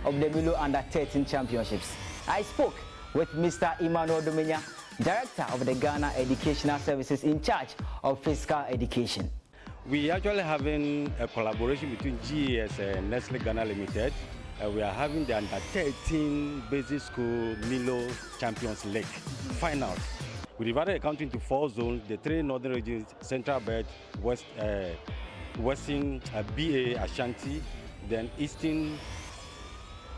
of the Milo Under-13 Championships. I spoke with Mr. Emmanuel Domenya, Director of the Ghana Educational Services in charge of physical education. We actually having a collaboration between GES and Nestle Ghana Limited. We are having the Under-13 Basic School Milo Champions League finals. We divided the country into 4 zones: the 3 northern regions, Central Belt, Western BA Ashanti, then Eastern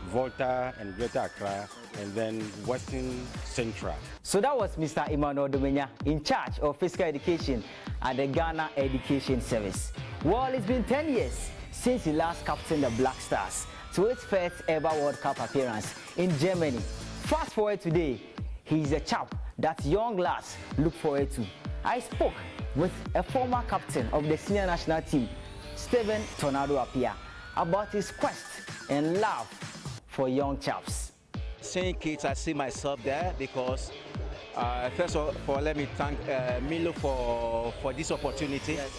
Volta and Greater Accra, and then Western Central. So that was Mr. Emmanuel Domenya, in charge of physical education at the Ghana Education Service. Well, it's been 10 years since he last captained the Black Stars to its first ever World Cup appearance in Germany. Fast forward today, he's a chap that young lads look forward to. I spoke with a former captain of the senior national team, Stephen Tornado Apia, about his quest and love for young chaps. Seeing kids, I see myself there because first of all, let me thank Milo for this opportunity, yes,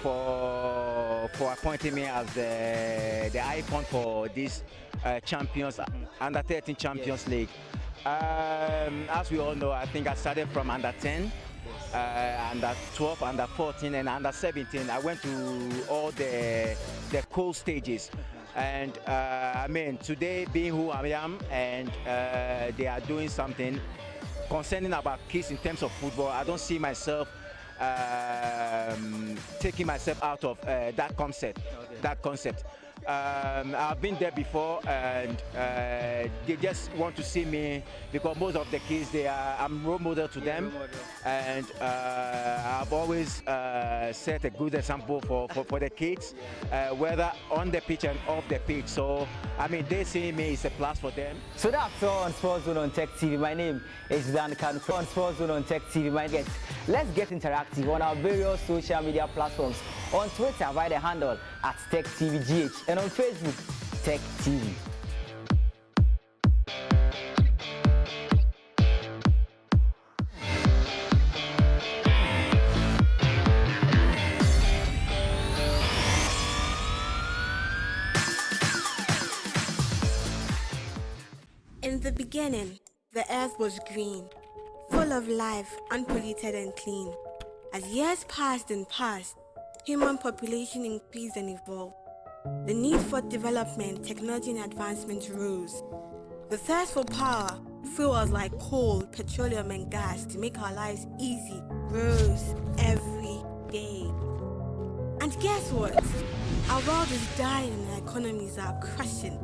for appointing me as the icon for this champions Under-13 Champions, yes, League. As we all know, I think I started from Under-10, Under 12, Under 14, and Under 17. I went to all the cold stages. And I mean, today being who I am, and they are doing something concerning about kids in terms of football, I don't see myself taking myself out of that concept. Okay. That concept. I've been there before, and they just want to see me because most of the kids, I'm role model to them, and I've always set a good example for the kids, whether on the pitch and off the pitch. So I mean, they see me is a plus for them. So that's all on Sports Zone on Tech TV. My name is Dan Kanu on Sports Zone on Tech TV. Let's get interactive on our various social media platforms. On Twitter via the handle @TechTVGH, and on Facebook, Tech TV. In the beginning, the earth was green, full of life, unpolluted and clean. As years passed and passed, human population increased and evolved. The need for development, technology and advancement rose. The thirst for power, fuels like coal, petroleum and gas to make our lives easy, rose every day. And guess what? Our world is dying and our economies are crashing.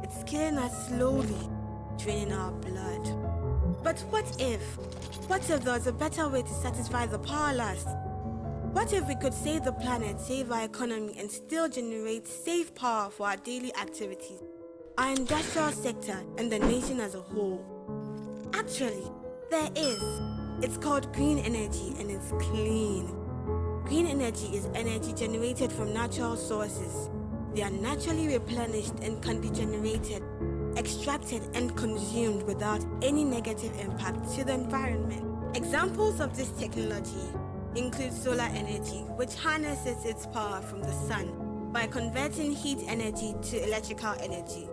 It's killing us slowly, draining our blood. But what if there was a better way to satisfy the powerless? What if we could save the planet, save our economy, and still generate safe power for our daily activities, our industrial sector, and the nation as a whole? Actually, there is. It's called green energy, and it's clean. Green energy is energy generated from natural sources. They are naturally replenished and can be generated, extracted, and consumed without any negative impact to the environment. Examples of this technology include solar energy, which harnesses its power from the sun by converting heat energy to electrical energy.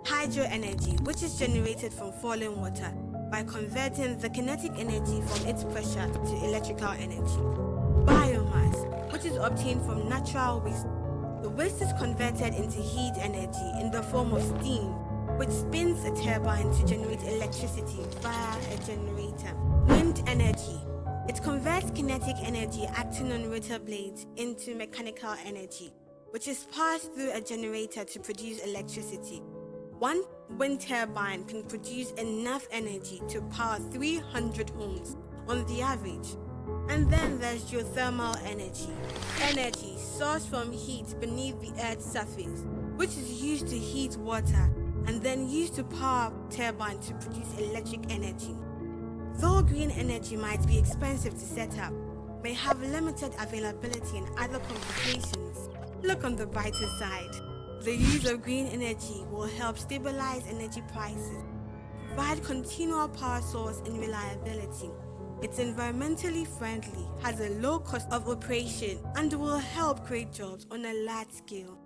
Hydro energy, which is generated from falling water by converting the kinetic energy from its pressure to electrical energy. Biomass, which is obtained from natural waste. The waste is converted into heat energy in the form of steam, which spins a turbine to generate electricity via a generator. Wind energy. It converts kinetic energy acting on rotor blades into mechanical energy, which is passed through a generator to produce electricity. One wind turbine can produce enough energy to power 300 homes on the average. And then there's geothermal energy. Energy sourced from heat beneath the Earth's surface, which is used to heat water and then used to power turbines to produce electric energy. Though green energy might be expensive to set up, may have limited availability and other complications, look on the brighter side. The use of green energy will help stabilize energy prices, provide continual power source and reliability. It's environmentally friendly, has a low cost of operation, and will help create jobs on a large scale.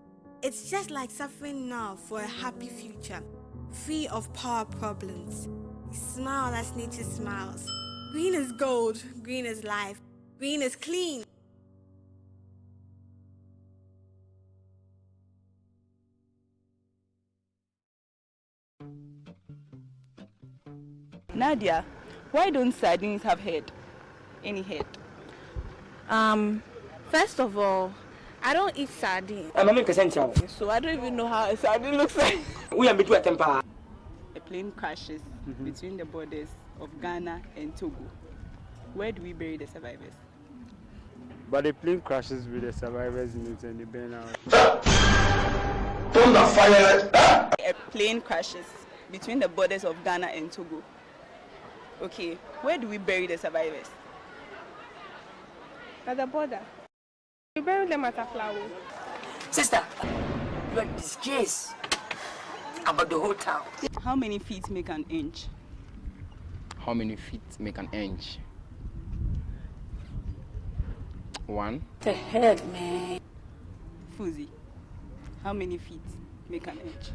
It's just like suffering now for a happy future, free of power problems. Smile as nature smiles. Green is gold, green is life, green is clean. Nadia, why don't sardines have head? Any head? First of all, I don't eat sardine. So I don't even know how a sardine looks like. A plane crashes between the borders of Ghana and Togo. Where do we bury the survivors? But the plane crashes with the survivors in it and they burn out. A plane crashes between the borders of Ghana and Togo. Okay, where do we bury the survivors? At the border. We bury them at a flower. Sister, you are disgraced about the whole town. How many feet make an inch? How many feet make an inch? 1. The heck, man. Fuzi, how many feet make an inch?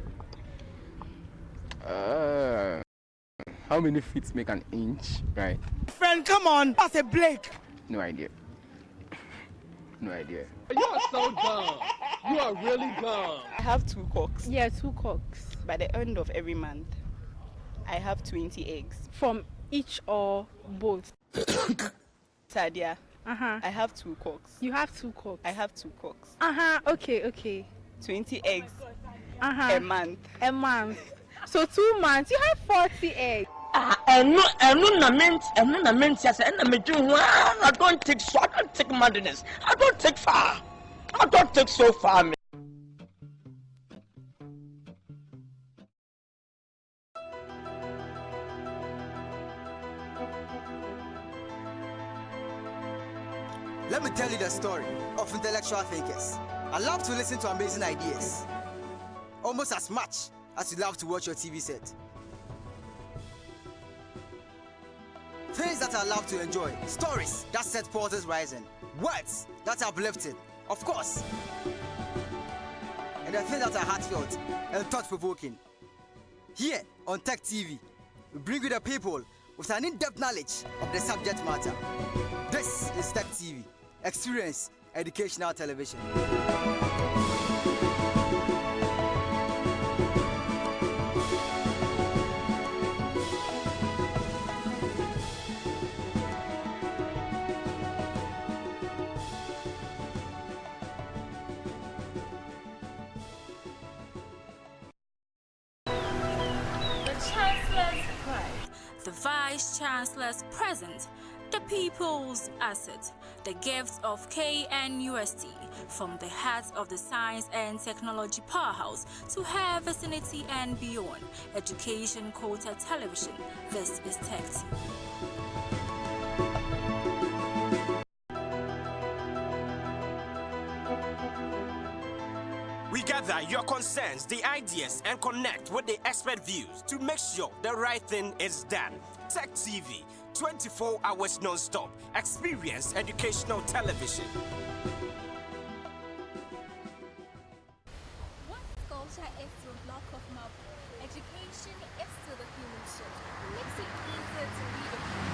How many feet make an inch? Right. Friend, come on, that's a break. No idea. No idea. You are so dumb. You are really dumb. I have 2 cocks. Yeah, 2 cocks. By the end of every month, I have 20 eggs. From each or both? Sadia, Uh-huh. I have 2 cocks. You have 2 cocks? I have 2 cocks. Uh-huh, okay. 20 eggs Uh-huh. a month. A month. So 2 months, you have 40 eggs. I don't take so. I don't take madness. I don't take far. I don't take so far, man. Let me tell you the story of intellectual thinkers. I love to listen to amazing ideas, almost as much as you love to watch your TV set. Things that I love to enjoy, stories that set portals rising, words that are uplifting, of course, and the things that are heartfelt and thought-provoking. Here on Tech TV, we bring you the people with an in-depth knowledge of the subject matter. This is Tech TV, experience educational television. The Vice Chancellor's present, the people's asset, the gifts of KNUST, from the heart of the science and technology powerhouse to her vicinity and beyond. Education Quota Television. This is Tech TV. We gather your concerns, the ideas, and connect with the expert views to make sure the right thing is done. Tech TV, 24 hours non-stop. Experience educational television. What culture is to a block of marble, education is to the human soul. Makes it easier to read a book,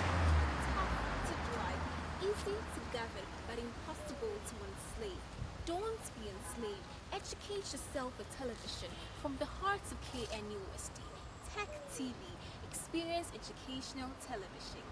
tough to drive, easy to govern, but impossible to enslave. Don't be enslaved. Educate yourself with television from the heart of KNUST. Tech TV, experience educational television.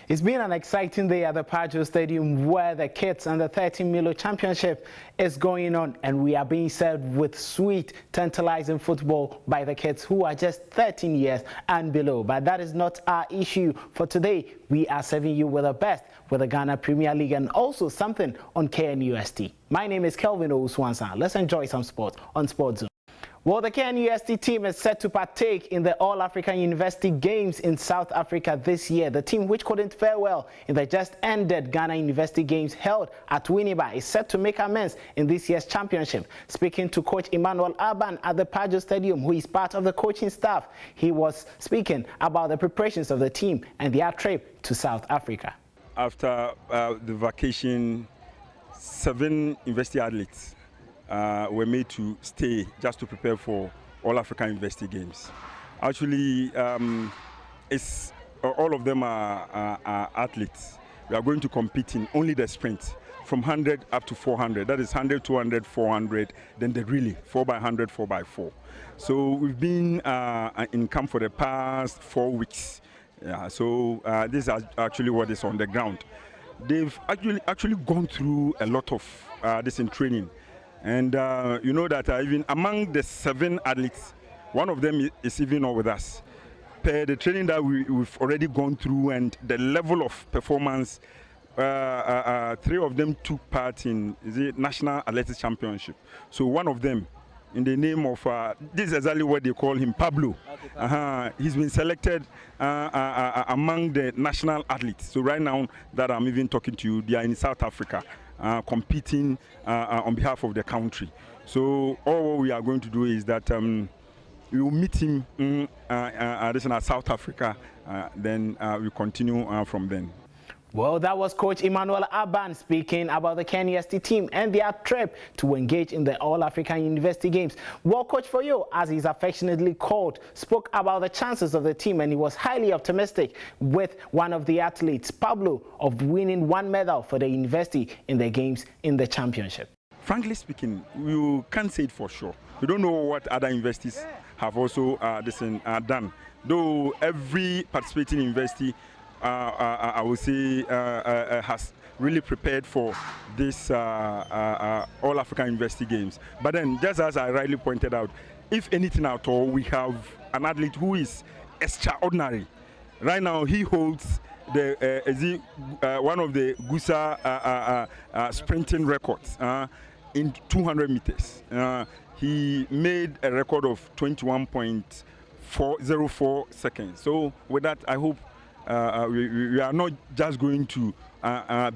It's been an exciting day at the Pajo Stadium where the Kids Under 13 Milo Championship is going on, and we are being served with sweet, tantalizing football by the kids who are just 13 years and below. But that is not our issue for today. We are serving you with the best with the Ghana Premier League and also something on KNUST. My name is Kelvin Owusu-Ansah. Let's enjoy some sport on Sports Zone. Well, the KNUST team is set to partake in the All-African University Games in South Africa this year. The team, which couldn't fare well in the just-ended Ghana University Games held at Winneba, is set to make amends in this year's championship. Speaking to Coach Emmanuel Aban at the Pajo Stadium, who is part of the coaching staff, he was speaking about the preparations of the team and their trip to South Africa. After the vacation, 7 university athletes were made to stay just to prepare for All African University Games. Actually, all of them are athletes. We are going to compete in only the sprint from 100 up to 400. That is 100, 200, 400, then the relay, 4x100, 4x4. So we've been in camp for the past 4 weeks. Yeah, so this is actually what is on the ground. They've actually gone through a lot of this in training. And you know that even among the 7 athletes, one of them is even not with us. Per the training that we've already gone through and the level of performance, 3 of them took part in the National Athletics Championship. So one of them, in the name of, this is exactly what they call him, Pablo. He's been selected among the national athletes. So right now that I'm even talking to you, they are in South Africa. Competing on behalf of the country. So all we are going to do is that we will meet him in South Africa, then we continue from then. Well, that was Coach Emmanuel Aban speaking about the KNUST team and their trip to engage in the All-African University Games. Well, Coach Foyo, as he's affectionately called, spoke about the chances of the team, and he was highly optimistic with one of the athletes, Pablo, of winning 1 medal for the university in the games in the championship. Frankly speaking, we can't say it for sure. We don't know what other universities have also done. Though every participating university I would say has really prepared for this All African University Games. But then, just as I rightly pointed out, if anything at all, we have an athlete who is extraordinary. Right now, he holds the one of the Gusa sprinting records in 200 meters. He made a record of 21.404 seconds. So with that, I hope we are not just going to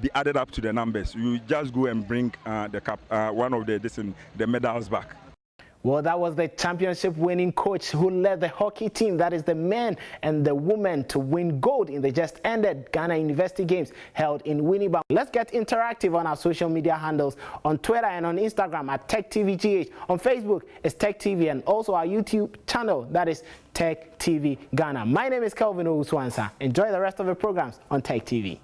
be added up to the numbers. We just go and bring the cup, one of the medals back. Well, that was the championship-winning coach who led the hockey team, that is the men and the women, to win gold in the just-ended Ghana University Games held in Winneba. Let's get interactive on our social media handles, on Twitter and on Instagram at TechTVGH. On Facebook, it's TechTV, and also our YouTube channel, that is TechTV Ghana. My name is Kelvin Owuswansa. Enjoy the rest of the programs on TechTV.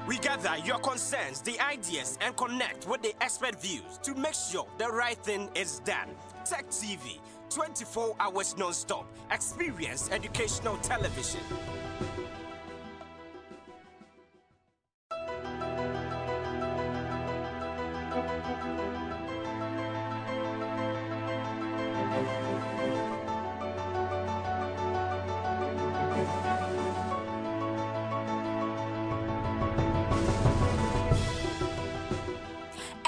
We gather your concerns, the ideas, and connect with the expert views to make sure the right thing is done. Tech TV, 24 hours non-stop. Experience educational television.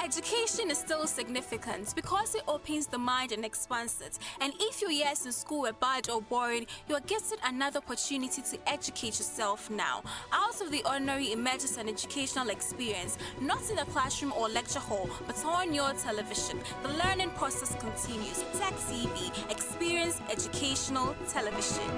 Education is still significant because it opens the mind and expands it. And if your years in school were bad or boring, you are getting another opportunity to educate yourself now. Out of the ordinary emerges an educational experience, not in a classroom or lecture hall, but on your television. The learning process continues. Tech TV, experience educational television.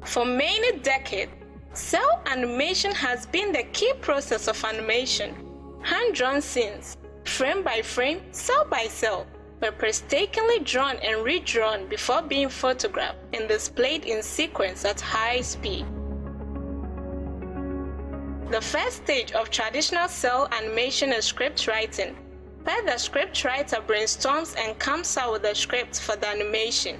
For many decades, cell animation has been the key process of animation. Hand-drawn scenes, frame by frame, cell by cell, were painstakingly drawn and redrawn before being photographed and displayed in sequence at high speed. The first stage of traditional cell animation is script writing, where the script writer brainstorms and comes out with a script for the animation.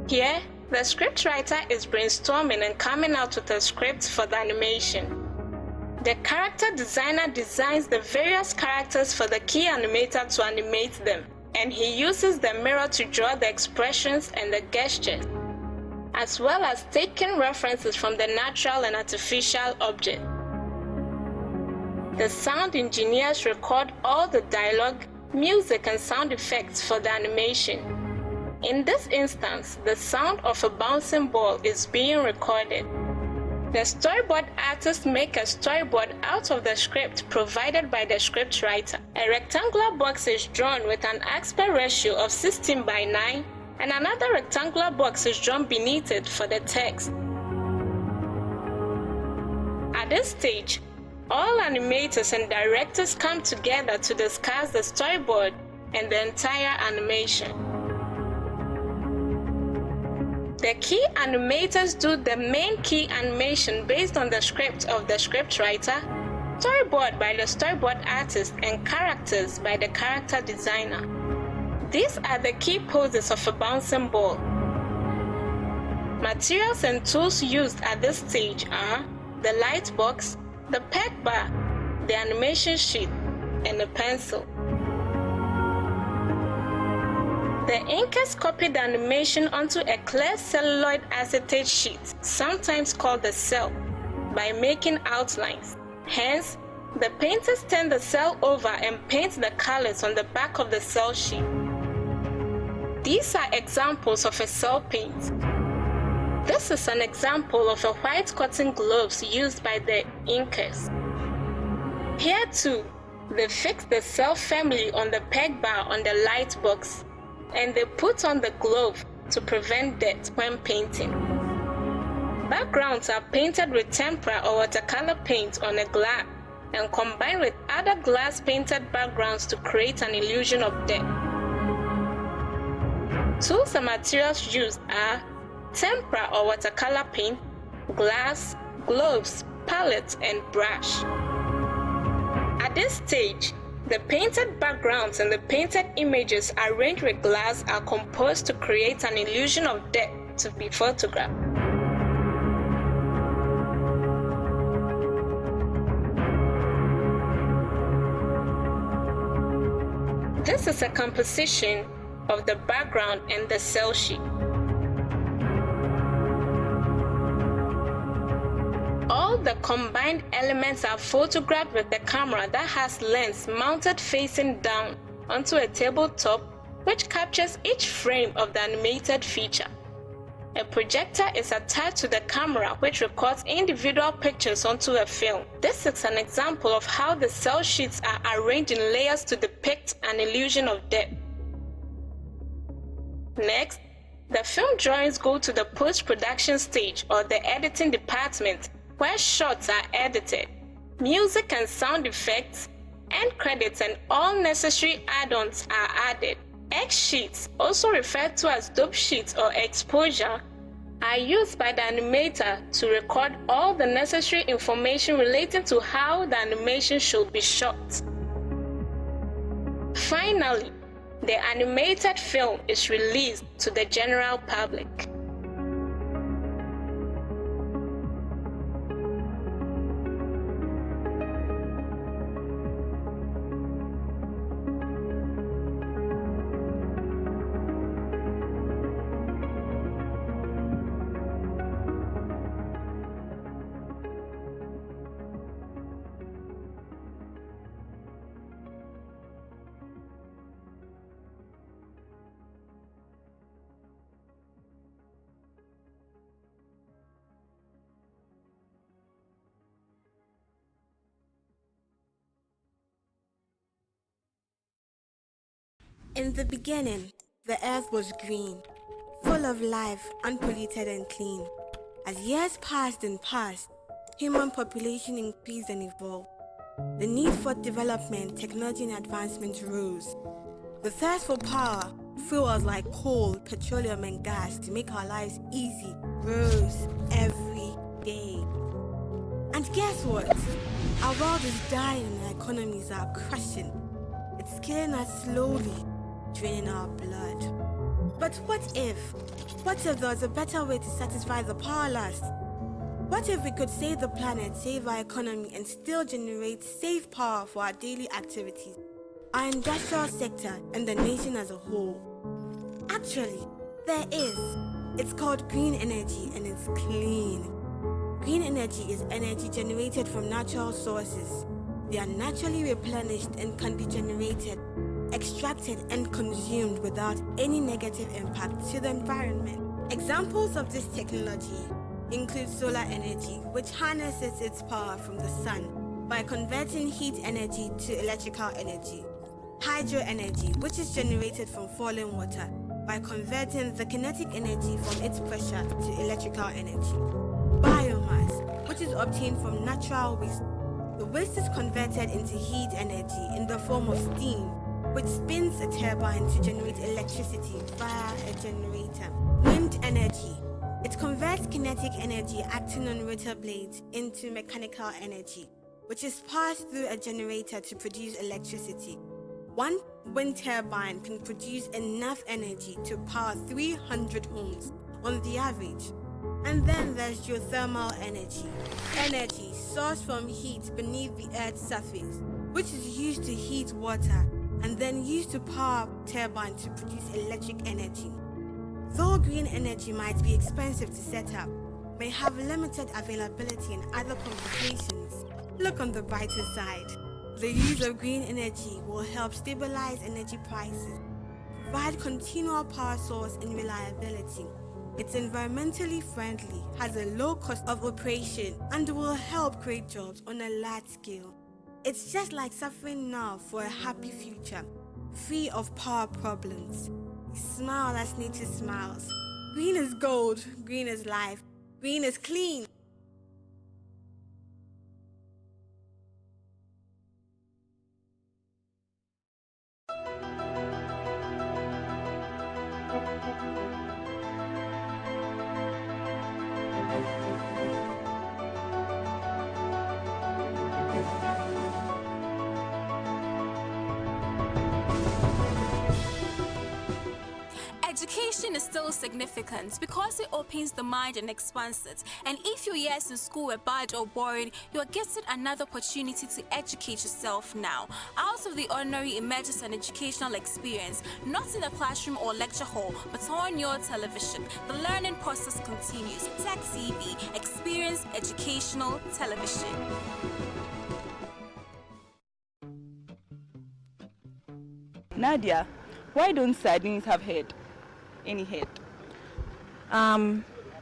Here, the script writer is brainstorming and coming out with a script for the animation. The character designer designs the various characters for the key animator to animate them, and he uses the mirror to draw the expressions and the gestures, as well as taking references from the natural and artificial object. The sound engineers record all the dialogue, music, and sound effects for the animation. In this instance, the sound of a bouncing ball is being recorded. The storyboard artists make a storyboard out of the script provided by the script writer. A rectangular box is drawn with an aspect ratio of 16:9, and another rectangular box is drawn beneath it for the text. At this stage, all animators and directors come together to discuss the storyboard and the entire animation. The key animators do the main key animation based on the script of the script writer, storyboard by the storyboard artist, and characters by the character designer. These are the key poses of a bouncing ball. Materials and tools used at this stage are the light box, the peg bar, the animation sheet, and a pencil. The inkers copy the animation onto a clear celluloid acetate sheet, sometimes called the cell, by making outlines. Hence, the painters turn the cell over and paint the colors on the back of the cell sheet. These are examples of a cell paint. This is an example of a white cotton gloves used by the inkers. Here too, they fix the cell family on the peg bar on the light box, and they put on the glove to prevent dirt when painting. Backgrounds are painted with tempera or watercolor paint on a glass and combined with other glass painted backgrounds to create an illusion of depth. Tools and materials used are tempera or watercolor paint, glass, gloves, palette, and brush. At this stage, the painted backgrounds and the painted images arranged with glass are composed to create an illusion of depth to be photographed. This is a composition of the background and the cell sheet. All the combined elements are photographed with a camera that has lens mounted facing down onto a tabletop, which captures each frame of the animated feature. A projector is attached to the camera, which records individual pictures onto a film. This is an example of how the cell sheets are arranged in layers to depict an illusion of depth. Next, the film drawings go to the post-production stage or the editing department, where shots are edited, music and sound effects, end credits, and all necessary add-ons are added. X sheets, also referred to as dope sheets or exposure, are used by the animator to record all the necessary information relating to how the animation should be shot. Finally, the animated film is released to the general public. In the beginning, the earth was green, full full of life, unpolluted and clean. As years passed and passed, human population increased and evolved. The need for development, technology and advancement rose. The thirst for power, fuels like coal, petroleum and gas to make our lives easy, rose every day. And guess what? Our world is dying and our economies are crashing. It's killing us slowly, draining our blood. But what if there was a better way to satisfy the powerless? What if we could save the planet, save our economy, and still generate safe power for our daily activities, our industrial sector, and the nation as a whole? Actually, there is. It's called green energy and it's clean. Green energy is energy generated from natural sources. They are naturally replenished and can be generated, extracted and consumed without any negative impact to the environment. Examples of this technology include solar energy, which harnesses its power from the sun by converting heat energy to electrical energy. Hydro energy, which is generated from falling water by converting the kinetic energy from its pressure to electrical energy. Biomass, which is obtained from natural waste. The waste is converted into heat energy in the form of steam, which spins a turbine to generate electricity via a generator. Wind energy. It converts kinetic energy acting on rotor blades into mechanical energy, which is passed through a generator to produce electricity. One wind turbine can produce enough energy to power 300 homes on the average. And then there's geothermal energy. Energy sourced from heat beneath the Earth's surface, which is used to heat water and then used to power turbines to produce electric energy. Though green energy might be expensive to set up, may have limited availability and other complications, look on the brighter side. The use of green energy will help stabilize energy prices, provide continual power source and reliability. It's environmentally friendly, has a low cost of operation, and will help create jobs on a large scale. It's just like suffering now for a happy future, free of power problems. Smile as nature smiles. Green is gold, green is life, green is clean. Education is still significant because it opens the mind and expands it. And if your years in school were bad or boring, you are getting another opportunity to educate yourself now. Out of the ordinary emerges an educational experience, not in a classroom or lecture hall, but on your television. The learning process continues. TEK TV, experience educational television. Nadia, why don't sardines have head? Any head?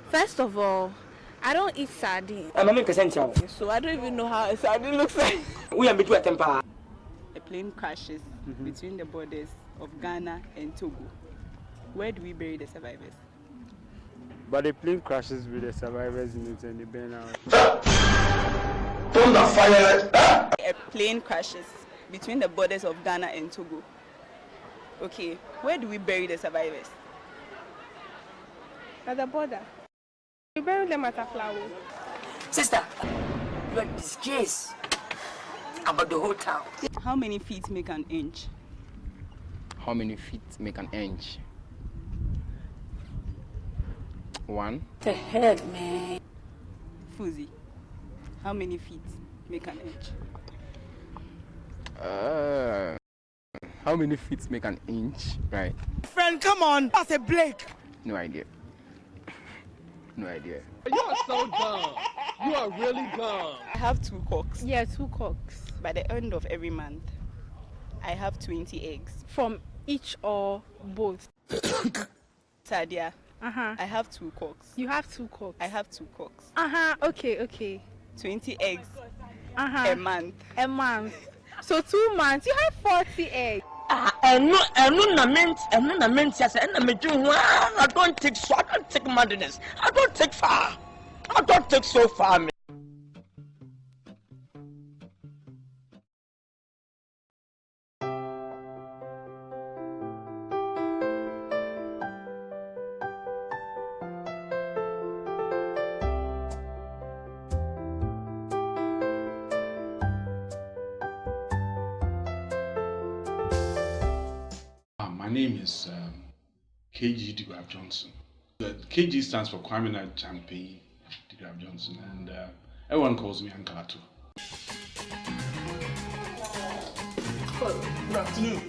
First of all, I don't eat sardine. So I don't even know how a sardine looks like. A plane crashes between the borders of Ghana and Togo. Where do we bury the survivors? But the plane crashes with the survivors in it and they burn out. A plane crashes between the borders of Ghana and Togo. Okay, where do we bury the survivors? At the border. We bury them at a flower. Sister, you are disgraced about the whole town. How many feet make an inch? How many feet make an inch? 1. The heck, man. Fuzi, how many feet make an inch? How many feet make an inch? Right. Friend, come on. That's a break. No idea. No idea. You are so dumb. You are really dumb. I have 2 cocks. Yeah, 2 cocks. By the end of every month, I have 20 eggs. From each or both? Sadia, I have 2 cocks. You have 2 cocks? I have 2 cocks. Okay. 20 eggs a month. A month. So 2 months, you have 40 eggs. I don't take madness. I don't take far. I don't take so far. My name is KG DeGraff Johnson. The KG stands for Kwame Nkrumah Champion DeGraff Johnson, and everyone calls me Uncle Atu. Good afternoon.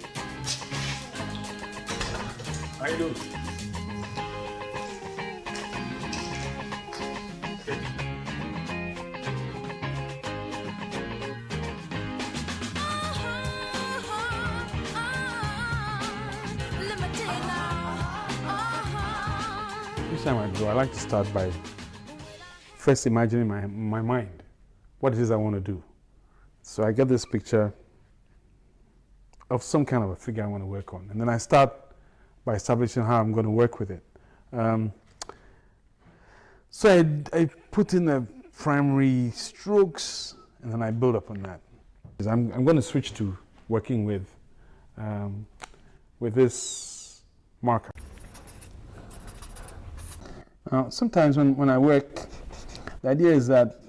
How you doing? Each time I go, I like to start by first imagining my mind, what it is I want to do. So I get this picture of some kind of a figure I want to work on. And then I start by establishing how I'm going to work with it. So I put in the primary strokes, and then I build up on that. I'm going to switch to working with this marker. Sometimes when I work, the idea is that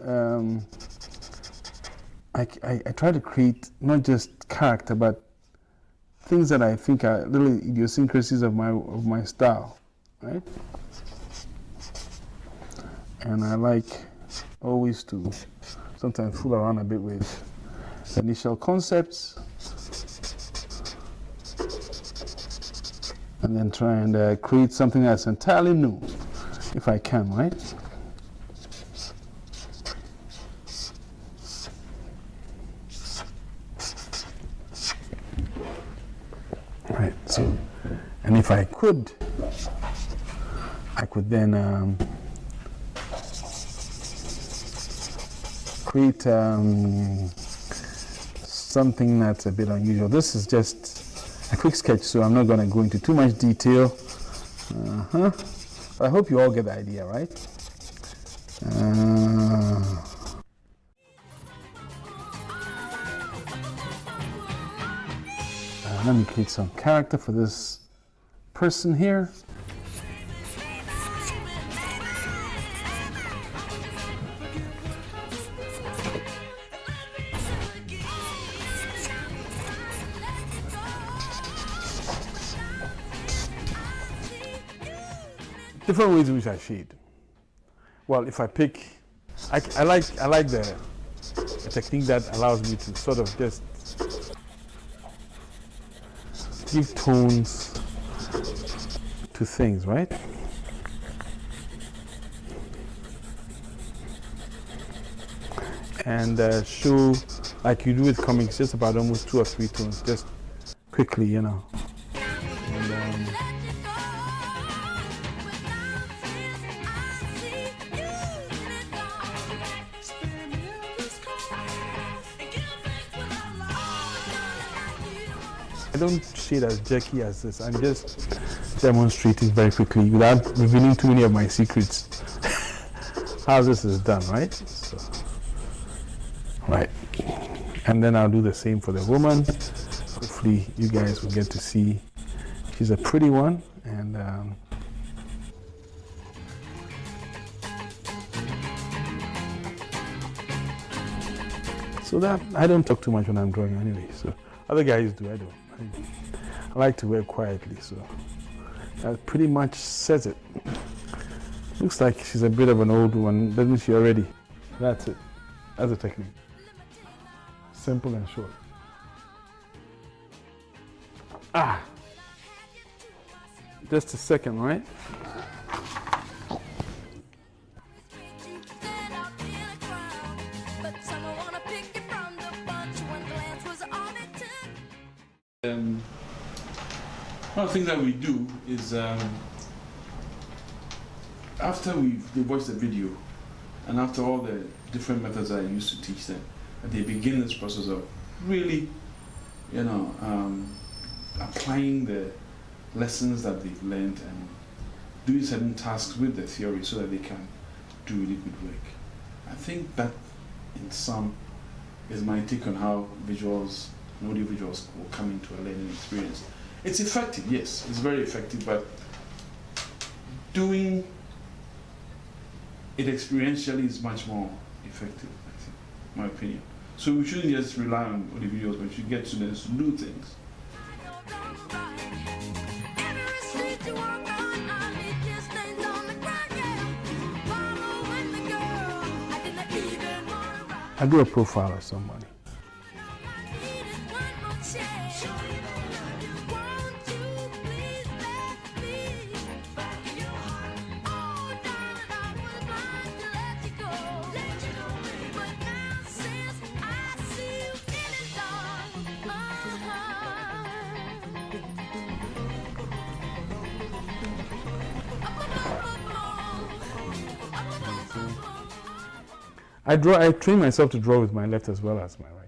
I try to create not just character, but things that I think are little idiosyncrasies of my style, right? And I like always to sometimes fool around a bit with initial concepts, and then try and create something that's entirely new, if I can, right? Right, so, and if I could then create something that's a bit unusual. This is just a quick sketch, so I'm not going to go into too much detail. I hope you all get the idea, right? Let me create some character for this person here. Different ways in which I shade. Well, if I pick, I like the technique that allows me to sort of just give tones to things, right? And show, like you do with comics, just about almost 2 or 3 tones, just quickly, you know. And, I don't shade as jerky as this. I'm just demonstrating very quickly without revealing too many of my secrets how this is done, right? So, right. And then I'll do the same for the woman. Hopefully you guys will get to see she's a pretty one. And so that I don't talk too much when I'm drawing anyway. So other guys do, I don't. I like to work quietly, so that pretty much says it. Looks like she's a bit of an old one, doesn't she already? That's it. That's a technique. Simple and short. Just a second, right? One of the things that we do is after they watch the video and after all the different methods I use to teach them, they begin this process of really, applying the lessons that they've learned and doing certain tasks with the theory so that they can do really good work. I think that, in sum, is my take on how visuals and audio visuals will come into a learning experience. It's effective, yes, it's very effective, but doing it experientially is much more effective, I think, in my opinion. So we shouldn't just rely on audio videos, but we should get students to do things. I do a profile of somebody. I train myself to draw with my left as well as my right.